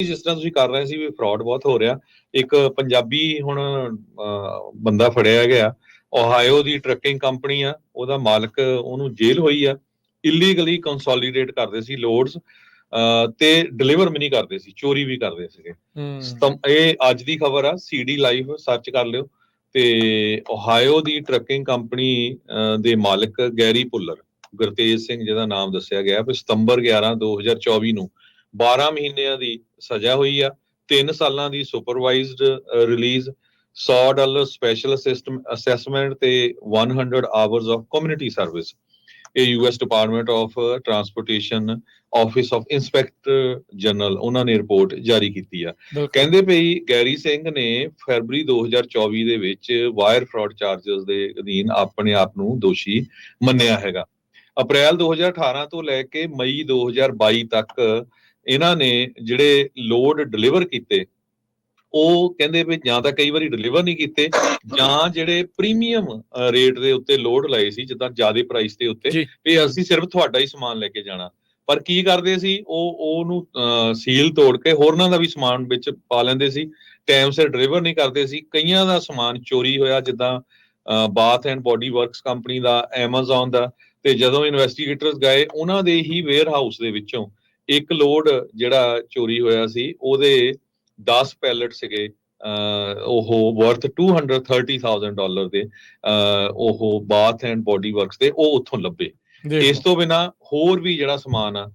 ਜਿਸ ਤਰ੍ਹਾਂ ਤੁਸੀਂ ਕਰ ਰਹੇ ਸੀ ਵੀ ਫਰਾਡ ਬਹੁਤ ਹੋ ਰਿਹਾ। ਇੱਕ ਪੰਜਾਬੀ ਹੁਣ ਬੰਦਾ ਫੜਿਆ ਗਿਆ, ਓਹਾਇਓ ਦੀ ਟਰੱਕਿੰਗ ਕੰਪਨੀ ਆ, ਉਹਦਾ ਮਾਲਕ, ਉਹਨੂੰ ਜੇਲ੍ਹ ਹੋਈ ਆ। ਇਲੀਗਲੀ ਕੰਸੋਲੀਡੇਟ ਕਰਦੇ ਸੀ ਲੋਡਸ ਤੇ ਡਿਲੀਵਰ ਵੀ ਨਹੀਂ ਕਰਦੇ ਸੀ, ਚੋਰੀ ਵੀ ਕਰਦੇ ਸੀਗੇ। ਇਹ ਅੱਜ ਦੀ ਖਬਰ ਆ, CD ਲਾਈਵ ਸਰਚ ਕਰ ਲਿਓ। ਤੇ ਓਹਾਇਓ ਦੀ ਟਰੱਕਿੰਗ ਕੰਪਨੀ ਦੇ ਮਾਲਕ ਗੈਰੀ ਪੁੱਲਰ, ਗੁਰਤੇਜ ਸਿੰਘ ਜਿਹਦਾ ਨਾਮ ਦੱਸਿਆ ਗਿਆ, ਵੀ ਸਤੰਬਰ 11 2024 ਨੂੰ 12 ਮਹੀਨਿਆਂ ਦੀ ਸਜ਼ਾ ਹੋਈ ਆ, 3 ਸਾਲਾਂ ਦੀ ਸੁਪਰਵਾਈਜ਼ਡ ਰਿਲੀਜ਼, $100 ਸਪੈਸ਼ਲ ਅਸੈਸਮੈਂਟ ਤੇ 100 ਆਵਰਸ ਆਫ ਕਮਿਊਨਿਟੀ ਸਰਵਿਸ। ਇਹ US department of transportation office of inspector general ਉਹਨਾਂ ਨੇ ਰਿਪੋਰਟ ਜਾਰੀ ਕੀਤੀ ਆ। ਕਹਿੰਦੇ ਪਈ ਗੈਰੀ ਸਿੰਘ ਨੇ ਫਰਵਰੀ 2024 ਦੇ ਵਿੱਚ ਵਾਇਰ ਫਰਾਡ ਚਾਰਜਸ ਦੇ ਅਧੀਨ ਆਪਣੇ ਆਪ ਨੂੰ ਦੋਸ਼ੀ ਮੰਨਿਆ ਹੈਗਾ। ਅਪ੍ਰੈਲ 2018 ਤੋਂ ਲੈ ਕੇ ਮਈ 2022 ਤੱਕ ਇਹਨਾਂ ਨੇ ਜਿਹੜੇ ਲੋਡ ਡਿਲੀਵਰ ਕੀਤੇ, ਉਹ ਕਹਿੰਦੇ ਵੀ ਜਾਂ ਤਾਂ ਕਈ ਵਾਰੀ ਡਿਲੀਵਰ ਨਹੀਂ ਕੀਤੇ, ਜਾਂ ਜਿਹੜੇ ਪ੍ਰੀਮੀਅਮ ਰੇਟ ਦੇ ਉੱਤੇ ਲੋਡ ਲਏ ਸੀ, ਜਿੱਦਾਂ ਜ਼ਿਆਦਾ ਪ੍ਰਾਈਸ ਦੇ ਉੱਤੇ, ਵੀ ਅਸੀਂ ਸਿਰਫ ਤੁਹਾਡਾ ਹੀ ਸਮਾਨ ਲੈ ਕੇ ਜਾਣਾ। ਪਰ ਕੀ ਕਰਦੇ ਸੀ, ਉਹਨੂੰ ਸੀਲ ਤੋੜ ਕੇ ਹੋਰਨਾਂ ਦਾ ਵੀ ਸਮਾਨ ਵਿੱਚ ਪਾ ਲੈਂਦੇ ਸੀ, ਟਾਈਮ ਸਿਰ ਡਿਲੀਵਰ ਨਹੀਂ ਕਰਦੇ ਸੀ। ਕਈਆਂ ਦਾ ਸਮਾਨ ਚੋਰੀ ਹੋਇਆ, ਜਿੱਦਾਂ Bath and Body Works company ਦਾ, ਐਮਾਜ਼ੋਨ ਦਾ। ਤੇ ਜਦੋਂ ਇਨਵੈਸਟੀਗੇਟਰਸ ਗਏ, ਉਹਨਾਂ ਦੇ ਹੀ ਵੇਅਰ ਹਾਊਸ ਦੇ ਵਿੱਚੋਂ ਇੱਕ ਲੋਡ ਜਿਹੜਾ ਚੋਰੀ ਹੋਇਆ ਸੀ, ਉਹਦੇ 10 ਪੈਲਟ ਸੀਗੇ, ਉਹ ਵਰਥ $230,000 ਦੇ, ਉਹ ਬਾਥ ਐਂਡ ਬੋਡੀ ਵਰਕਸ ਦੇ, ਉਹ ਉੱਥੋਂ ਲੱਭੇ। ਇਸ ਤੋਂ ਬਿਨਾਂ ਹੋਰ ਵੀ ਜਿਹੜਾ ਸਮਾਨ ਆ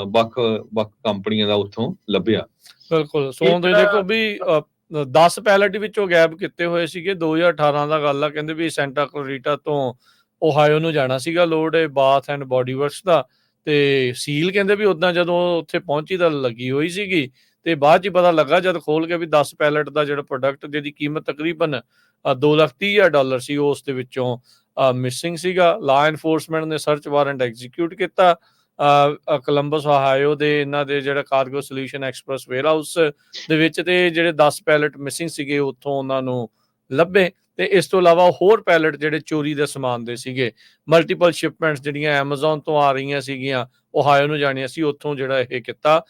ਵੱਖ ਕੰਪਨੀਆਂ ਦਾ ਉੱਥੋਂ ਲੱਭਿਆ। ਬਿਲਕੁਲ। ਸੋ ਦੇਖੋ ਵੀ 10 ਪੈਲਟ ਵਿੱਚੋਂ ਗਾਇਬ ਕੀਤੇ ਹੋਏ ਸੀਗੇ। 2018 ਦਾ ਗੱਲ ਆ। ਕਹਿੰਦੇ ਵੀ ਸੈਂਟਾ ਕਲੋਰੀਟਾ ਤੋਂ ਓਹਾਇਓ ਨੂੰ ਜਾਣਾ ਸੀਗਾ load, Bath and Body Works ਦਾ। ਤੇ ਸੀਲ ਕਹਿੰਦੇ ਵੀ ਉਦਾਂ ਜਦੋਂ ਉੱਥੇ ਪਹੁੰਚੀ ਤਾਂ ਲੱਗੀ ਹੋਈ ਸੀਗੀ, ਤੇ ਬਾਅਦ 'ਚ ਪਤਾ ਲੱਗਾ ਜਦ ਖੋਲ ਕੇ ਵੀ 10 ਪੈਲਟ ਦਾ ਜਿਹੜਾ ਪ੍ਰੋਡਕਟ, ਜਿਹਦੀ ਕੀਮਤ ਤਕਰੀਬਨ $230,000 ਸੀ, ਉਸ ਦੇ ਵਿੱਚੋਂ ਮਿਸਿੰਗ ਸੀਗਾ। ਲਾ ਐਨਫੋਰਸਮੈਂਟ ਨੇ ਸਰਚ ਵਾਰੰਟ ਐਗਜ਼ੀਕਿਊਟ ਕੀਤਾ ਕੋਲੰਬਸ ਓਹਾਇਓ ਦੇ ਇਹਨਾਂ ਦੇ ਜਿਹੜਾ cargo solution express warehouse ਦੇ ਵਿੱਚ, ਤੇ ਜਿਹੜੇ 10 ਪੈਲਟ ਮਿਸਿੰਗ ਸੀਗੇ ਉੱਥੋਂ ਉਹਨਾਂ ਨੂੰ ਲੱਭੇ। ਤੇ ਇਸ ਤੋਂ ਇਲਾਵਾ ਹੋਰ ਪੈਲਟ ਜਿਹੜੇ ਚੋਰੀ ਦੇ ਸਮਾਨ ਦੇ ਸੀਗੇ, ਮਲਟੀਪਲ ਸ਼ਿਪਮੈਂਟਸ ਜਿਹੜੀਆਂ ਐਮਾਜ਼ੋਨ ਤੋਂ ਆ ਰਹੀਆਂ ਸੀਗੀਆਂ, ਓਹਾਇਓ ਨੂੰ ਜਾਣੀਆਂ ਸੀ, ਉੱਥੋਂ ਜਿਹੜਾ ਇਹ ਕੀਤਾ।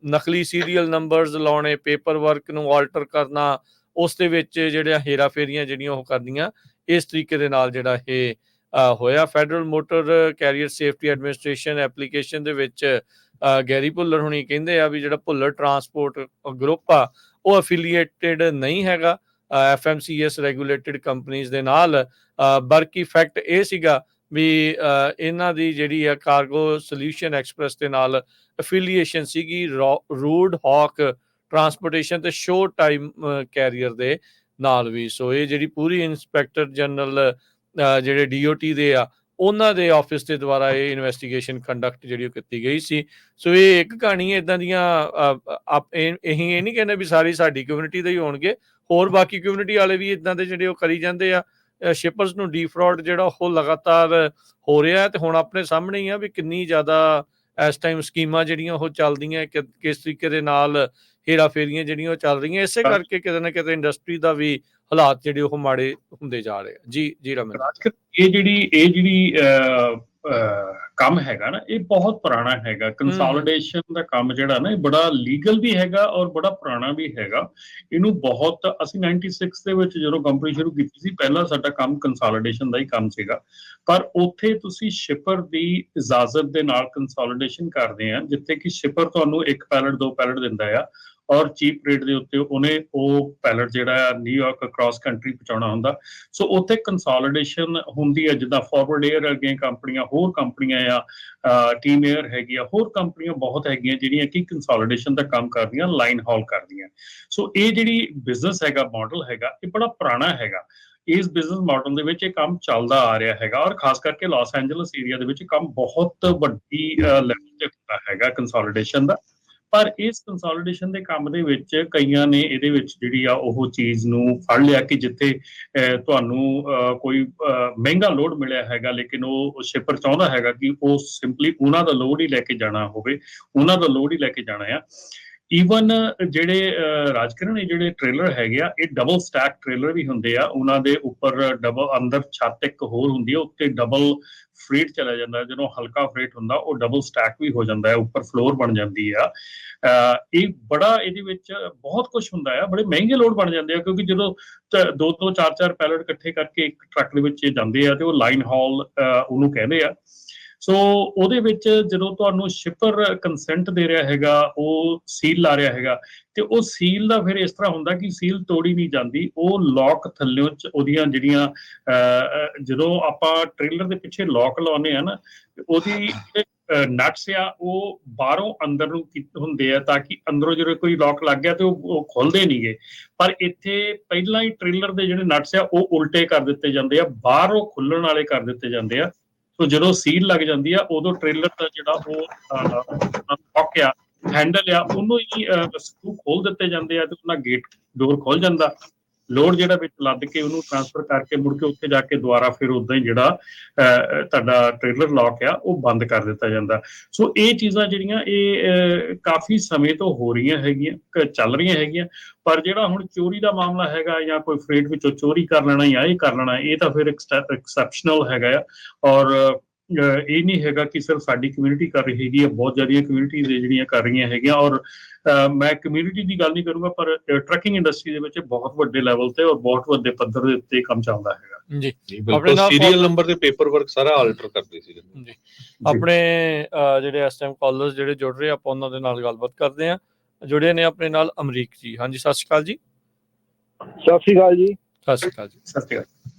ਨਕਲੀ ਸੀਰੀਅਲ ਨੰਬਰਸ ਲਾਉਣੇ, ਪੇਪਰ ਵਰਕ ਨੂੰ ਆਲਟਰ ਕਰਨਾ, ਉਸ ਦੇ ਵਿੱਚ ਜਿਹੜੀਆਂ ਹੇਰਾ ਫੇਰੀਆਂ ਜਿਹੜੀਆਂ ਉਹ ਕਰਦੀਆਂ, ਇਸ ਤਰੀਕੇ ਦੇ ਨਾਲ ਜਿਹੜਾ ਇਹ ਹੋਇਆ। Federal motor carrier safety administration application ਦੇ ਵਿੱਚ ਗੈਰੀ ਭੁੱਲਰ ਹੁਣੀ ਕਹਿੰਦੇ ਆ ਵੀ ਜਿਹੜਾ ਭੁੱਲਰ ਟਰਾਂਸਪੋਰਟ ਗਰੁੱਪ ਆ, ਉਹ ਅਫੀਲੀਏਟਡ ਨਹੀਂ ਹੈਗਾ FMCS ਰੈਗੂਲੇਟਡ ਕੰਪਨੀਜ਼ ਦੇ ਨਾਲ। ਬਲਕਿ ਫੈਕਟ ਇਹ ਸੀਗਾ ਵੀ ਇਹਨਾਂ ਦੀ ਜਿਹੜੀ ਆ ਕਾਰਗੋ ਸੋਲਿਊਸ਼ਨ ਐਕਸਪ੍ਰੈਸ ਦੇ ਨਾਲ ਅਫੀਲੀਏਸ਼ਨ ਸੀਗੀ ਰੂਡ ਹੌਕ ਟਰਾਂਸਪੋਰਟੇਸ਼ਨ ਤੇ ਸ਼ੋਰ ਟਾਈਮ ਕੈਰੀਅਰ ਦੇ ਨਾਲ ਵੀ। ਸੋ ਇਹ ਜਿਹੜੀ ਪੂਰੀ ਇੰਸਪੈਕਟਰ ਜਨਰਲ ਜਿਹੜੇ DOT ਦੇ ਆ, ਉਹਨਾਂ ਦੇ ਆਫਿਸ ਦੇ ਦੁਆਰਾ ਇਹ ਇਨਵੈਸਟੀਗੇਸ਼ਨ ਕੰਡਕਟ ਜਿਹੜੀ ਉਹ ਕੀਤੀ ਗਈ ਸੀ। ਸੋ ਇਹ ਇੱਕ ਕਹਾਣੀ ਇੱਦਾਂ ਦੀਆਂ। ਅਸੀਂ ਇਹ ਨਹੀਂ ਕਹਿੰਦੇ ਵੀ ਸਾਰੀ ਸਾਡੀ ਕਮਿਊਨਿਟੀ ਦੇ ਹੀ ਹੋਣਗੇ, ਹੋਰ ਬਾਕੀ ਕਮਿਊਨਿਟੀ ਵਾਲੇ ਵੀ ਇੱਦਾਂ ਦੇ ਜਿਹੜੇ ਉਹ ਕਰੀ ਜਾਂਦੇ ਆ। ਸ਼ਿਪਰਸ ਨੂੰ ਡੀਫਰਾਡ ਜਿਹੜਾ ਉਹ ਲਗਾਤਾਰ ਹੋ ਰਿਹਾ, ਤੇ ਹੁਣ ਆਪਣੇ ਸਾਹਮਣੇ ਹੀ ਆ ਵੀ ਕਿੰਨੀ ਜ਼ਿਆਦਾ ਇਸ ਟਾਈਮ ਸਕੀਮਾਂ ਜਿਹੜੀਆਂ ਉਹ ਚੱਲਦੀਆਂ, ਕਿਸ ਤਰੀਕੇ ਦੇ ਨਾਲ ਹੇਰਾ ਫੇਰੀਆਂ ਜਿਹੜੀਆਂ ਉਹ ਚੱਲ ਰਹੀਆਂ। ਇਸੇ ਕਰਕੇ ਕਿਤੇ ਨਾ ਕਿਤੇ ਇੰਡਸਟਰੀ ਦਾ ਵੀ ਹਾਲਾਤ ਜਿਹੜੇ ਉਹ ਮਾੜੇ ਹੁੰਦੇ ਜਾ ਰਹੇ ਆ। ਜੀ ਰਮਨ, ਇਹ ਜਿਹੜੀ ਕੰਮ ਹੈਗਾ ਨਾ, ਇਹ ਬਹੁਤ ਪੁਰਾਣਾ ਹੈਗਾ। ਕੰਸੋਲੀਡੇਸ਼ਨ ਦਾ ਕੰਮ ਜਿਹੜਾ ਨਾ, ਇਹ ਬੜਾ ਲੀਗਲ ਵੀ ਹੈਗਾ ਔਰ ਬੜਾ ਪੁਰਾਣਾ ਵੀ ਹੈਗਾ। ਇਹਨੂੰ ਬਹੁਤ, ਅਸੀਂ 96 ਦੇ ਵਿੱਚ ਜਦੋਂ ਕੰਪਨੀ ਸ਼ੁਰੂ ਕੀਤੀ ਸੀ, ਪਹਿਲਾਂ ਸਾਡਾ ਕੰਮ ਕੰਸੋਲੀਡੇਸ਼ਨ ਦਾ ਹੀ ਕੰਮ ਸੀਗਾ। ਪਰ ਉੱਥੇ ਤੁਸੀਂ ਸ਼ਿਪਰ ਦੀ ਇਜਾਜ਼ਤ ਦੇ ਨਾਲ ਕੰਸੋਲੀਡੇਸ਼ਨ ਕਰਦੇ ਆ, ਜਿੱਥੇ ਕਿ ਸ਼ਿਪਰ ਤੁਹਾਨੂੰ 1 ਪੈਲਟ 2 ਪੈਲਟ ਦਿੰਦਾ ਆ, ਔਰ ਚੀਪ ਰੇਟ ਦੇ ਉੱਤੇ ਉਹਨੇ ਉਹ ਪੈਲਟ ਜਿਹੜਾ ਨਿਊਯਾਰਕ ਅਕ੍ਰੋਸ ਕੰਟਰੀ ਪਹੁੰਚਾਉਣਾ ਹੁੰਦਾ। ਸੋ ਉੱਥੇ ਕੰਸੋਲੀਡੇਸ਼ਨ ਹੁੰਦੀ ਹੈ। ਜਿੱਦਾਂ ਫਾਰਵਰਡ ਏਅਰ ਅੱਗੇ ਕੰਪਨੀਆਂ, ਹੋਰ ਕੰਪਨੀਆਂ ਆ, ਟੀਮ ਏਅਰ ਹੈਗੀ ਆ, ਹੋਰ ਕੰਪਨੀਆਂ ਬਹੁਤ ਹੈਗੀਆਂ ਜਿਹੜੀਆਂ ਕਿ ਕੰਸੋਲੀਡੇਸ਼ਨ ਦਾ ਕੰਮ ਕਰਦੀਆਂ, ਲਾਈਨ ਹਾਲ ਕਰਦੀਆਂ। ਸੋ ਇਹ ਜਿਹੜੀ ਬਿਜ਼ਨਸ ਹੈਗਾ, ਮਾਡਲ ਹੈਗਾ, ਇਹ ਬੜਾ ਪੁਰਾਣਾ ਹੈਗਾ। ਇਸ ਬਿਜ਼ਨਸ ਮਾਡਲ ਦੇ ਵਿੱਚ ਇਹ ਕੰਮ ਚੱਲਦਾ ਆ ਰਿਹਾ ਹੈਗਾ, ਔਰ ਖਾਸ ਕਰਕੇ ਲਾਸ ਐਂਜਲਸ ਏਰੀਆ ਦੇ ਵਿੱਚ ਕੰਮ ਬਹੁਤ ਵੱਡੀ ਲੈਵਲ ਤੇ ਹੁੰਦਾ ਹੈਗਾ ਕੰਸੋਲੀਡੇਸ਼ਨ ਦਾ। ਪਰ ਇਸ ਕੰਸੋਲੀਡੇਸ਼ਨ ਦੇ ਕੰਮ ਦੇ ਵਿੱਚ ਕਈਆਂ ਨੇ ਇਹਦੇ ਵਿੱਚ ਜਿਹੜੀ ਆ ਉਹ ਚੀਜ਼ ਨੂੰ ਫੜ ਲਿਆ ਕਿ ਜਿੱਥੇ ਤੁਹਾਨੂੰ ਕੋਈ ਮਹਿੰਗਾ ਲੋਡ ਮਿਲਿਆ ਹੈਗਾ, ਲੇਕਿਨ ਉਹ ਸ਼ਿਪਰ ਚਾਹੁੰਦਾ ਹੈਗਾ ਕਿ ਉਹ ਸਿੰਪਲੀ ਉਹਨਾਂ ਦਾ ਲੋਡ ਹੀ ਲੈ ਕੇ ਜਾਣਾ ਹੋਵੇ, ਉਹਨਾਂ ਦਾ ਲੋਡ ਹੀ ਲੈ ਕੇ ਜਾਣਾ ਆ। ਈਵਨ ਜਿਹੜੇ ਰਾਜਕਿਰਨ ਇਹ ਜਿਹੜੇ ਟ੍ਰੇਲਰ ਹੈਗੇ ਆ, ਇਹ ਡਬਲ ਸਟੈਕ ਟ੍ਰੇਲਰ ਵੀ ਹੁੰਦੇ ਆ। ਉਹਨਾਂ ਦੇ ਉੱਪਰ ਡਬਲ ਅੰਦਰ ਛੱਤ ਇੱਕ ਹੋਰ ਹੁੰਦੀ ਹੈ, ਉੱਤੇ ਡਬਲ ਫਰੇਟ ਚਲਾ ਜਾਂਦਾ। ਜਦੋਂ ਹਲਕਾ ਫਰੇਟ ਹੁੰਦਾ ਉਹ ਡਬਲ ਸਟੈਕ ਵੀ ਹੋ ਜਾਂਦਾ ਹੈ, ਉੱਪਰ ਫਲੋਰ ਬਣ ਜਾਂਦੀ ਆ। ਇਹ ਬੜਾ ਇਹਦੇ ਵਿੱਚ ਬਹੁਤ ਕੁਝ ਹੁੰਦਾ ਆ, ਬੜੇ ਮਹਿੰਗੇ ਲੋਡ ਬਣ ਜਾਂਦੇ ਆ, ਕਿਉਂਕਿ ਜਦੋਂ 2-2 4-4 ਪੈਲਟ ਇਕੱਠੇ ਕਰਕੇ ਇੱਕ ਟਰੱਕ ਦੇ ਵਿੱਚ ਜਾਂਦੇ ਆ ਤੇ ਉਹ ਲਾਈਨ ਹਾਲ ਉਹਨੂੰ ਕਹਿੰਦੇ ਆ। ਸੋ ਉਹਦੇ ਵਿੱਚ ਜਦੋਂ ਤੁਹਾਨੂੰ ਸ਼ਿਪਰ ਕੰਸੈਂਟ ਦੇ ਰਿਹਾ ਹੈਗਾ, ਉਹ ਸੀਲ ਲਾ ਰਿਹਾ ਹੈਗਾ, ਤੇ ਉਹ ਸੀਲ ਦਾ ਫਿਰ ਇਸ ਤਰ੍ਹਾਂ ਹੁੰਦਾ ਕਿ ਸੀਲ ਤੋੜੀ ਨਹੀਂ ਜਾਂਦੀ। ਉਹ ਲੌਕ ਥੱਲਿਓਂ ਉਹਦੀਆਂ ਜਿਹੜੀਆਂ ਜਦੋਂ ਆਪਾਂ ਟ੍ਰੇਲਰ ਦੇ ਪਿੱਛੇ ਲੌਕ ਲਾਉਂਦੇ ਆ ਨਾ, ਉਹਦੀ ਨਟਸ ਆ ਉਹ ਬਾਹਰੋਂ ਅੰਦਰ ਨੂੰ ਹੁੰਦੇ ਆ, ਤਾਂ ਕਿ ਅੰਦਰੋਂ ਜਦੋਂ ਕੋਈ ਲੌਕ ਲੱਗ ਗਿਆ ਤੇ ਉਹ ਖੁੱਲਦੇ ਨਹੀਂਗੇ। ਪਰ ਇੱਥੇ ਪਹਿਲਾਂ ਹੀ ਟ੍ਰੇਲਰ ਦੇ ਜਿਹੜੇ ਨਟਸ ਆ ਉਹ ਉਲਟੇ ਕਰ ਦਿੱਤੇ ਜਾਂਦੇ ਆ, ਬਾਹਰੋਂ ਖੁੱਲਣ ਵਾਲੇ ਕਰ ਦਿੱਤੇ ਜਾਂਦੇ ਆ। ਸੋ ਜਦੋਂ ਸੀਲ ਲੱਗ ਜਾਂਦੀ ਆ, ਉਦੋਂ ਟ੍ਰੇਲਰ ਦਾ ਜਿਹੜਾ ਉਹ ਲੌਕ ਆ, ਹੈਂਡਲ ਆ, ਉਹਨੂੰ ਹੀ ਸਕਰੂ ਖੋਲ ਦਿੱਤੇ ਜਾਂਦੇ ਆ ਤੇ ਉਹਨਾਂ ਗੇਟ ਡੋਰ ਖੁੱਲ ਜਾਂਦਾ। ਲੋਡ ਜਿਹੜਾ ਵਿੱਚ ਲੱਦ ਕੇ ਉਹਨੂੰ ਟ੍ਰਾਂਸਫਰ ਕਰਕੇ ਮੁੜ ਕੇ ਉੱਥੇ ਜਾ ਕੇ ਦੁਬਾਰਾ ਫਿਰ ਉਦਾਂ ਹੀ ਜਿਹੜਾ ਤੁਹਾਡਾ ਟ੍ਰੇਲਰ ਲੌਕ ਆ ਉਹ ਬੰਦ ਕਰ ਦਿੱਤਾ ਜਾਂਦਾ। ਸੋ ਇਹ ਚੀਜ਼ਾਂ ਜਿਹੜੀਆਂ ਇਹ ਕਾਫੀ ਸਮੇਂ ਤੋਂ ਹੋ ਰਹੀਆਂ ਹੈਗੀਆਂ, ਚੱਲ ਰਹੀਆਂ ਹੈਗੀਆਂ। ਪਰ ਜਿਹੜਾ ਹੁਣ ਚੋਰੀ ਦਾ ਮਾਮਲਾ ਹੈਗਾ ਜਾਂ ਕੋਈ ਫਰੇਟ ਵਿੱਚੋਂ ਚੋਰੀ ਕਰ ਲੈਣਾ ਜਾਂ ਇਹ ਕਰ ਲੈਣਾ, ਇਹ ਤਾਂ ਫਿਰ ਐਕਸੈਪਸ਼ਨਲ ਹੈਗਾ ਆ। ਔਰ ਇਹ ਨਹੀਂ ਹੈਗਾ ਕਿ ਸਿਰਫ ਸਾਡੀ ਕਮਿਊਨਿਟੀ ਕਰ ਰਹੀ ਹੈਗੀ, ਬਹੁਤ ਜ਼ਿਆਦੀਆਂ ਕਮਿਊਨਿਟੀਜ਼ ਜਿਹੜੀਆਂ ਕਰ ਰਹੀਆਂ ਹੈਗੀਆਂ। ਔਰ ਮੈਂ ਕਮਿਊਨਿਟੀ ਦੀ ਗੱਲ ਨਹੀਂ ਕਰੂੰਗਾ, ਪਰ ਟਰੱਕਿੰਗ ਇੰਡਸਟਰੀ ਦੇ ਵਿੱਚ ਬਹੁਤ ਵੱਡੇ ਲੈਵਲ ਤੇ ਔਰ ਬਹੁਤ ਵੱਡੇ ਪੱਧਰ ਦੇ ਉੱਤੇ ਕੰਮ ਚੱਲਦਾ ਹੈਗਾ। ਜੀ ਬਿਲਕੁਲ, ਸੀਰੀਅਲ ਨੰਬਰ ਤੇ ਪੇਪਰ ਵਰਕ ਸਾਰਾ ਆਲਟਰ ਕਰਦੇ ਸੀ ਜੀ। ਆਪਣੇ ਜਿਹੜੇ ਇਸ ਟਾਈਮ ਕਾਲਰਸ ਜਿਹੜੇ ਜੁੜ ਰਹੇ, ਆਪਾਂ ਉਹਨਾਂ ਦੇ ਨਾਲ ਗੱਲਬਾਤ ਕਰਦੇ ਹਾਂ। ਜੁੜੇ ਨੇ ਆਪਣੇ ਨਾਲ ਅਮਰੀਕ ਜੀ। ਹਾਂਜੀ, ਸਤਿ ਸ਼੍ਰੀ ਅਕਾਲ ਜੀ। ਸਤਿ ਸ਼੍ਰੀ ਅਕਾਲ ਜੀ। ਸਤਿ ਸ਼੍ਰੀ ਅਕਾਲ ਜੀ। ਸਤਿ ਸ਼੍ਰੀ ਅਕਾਲ।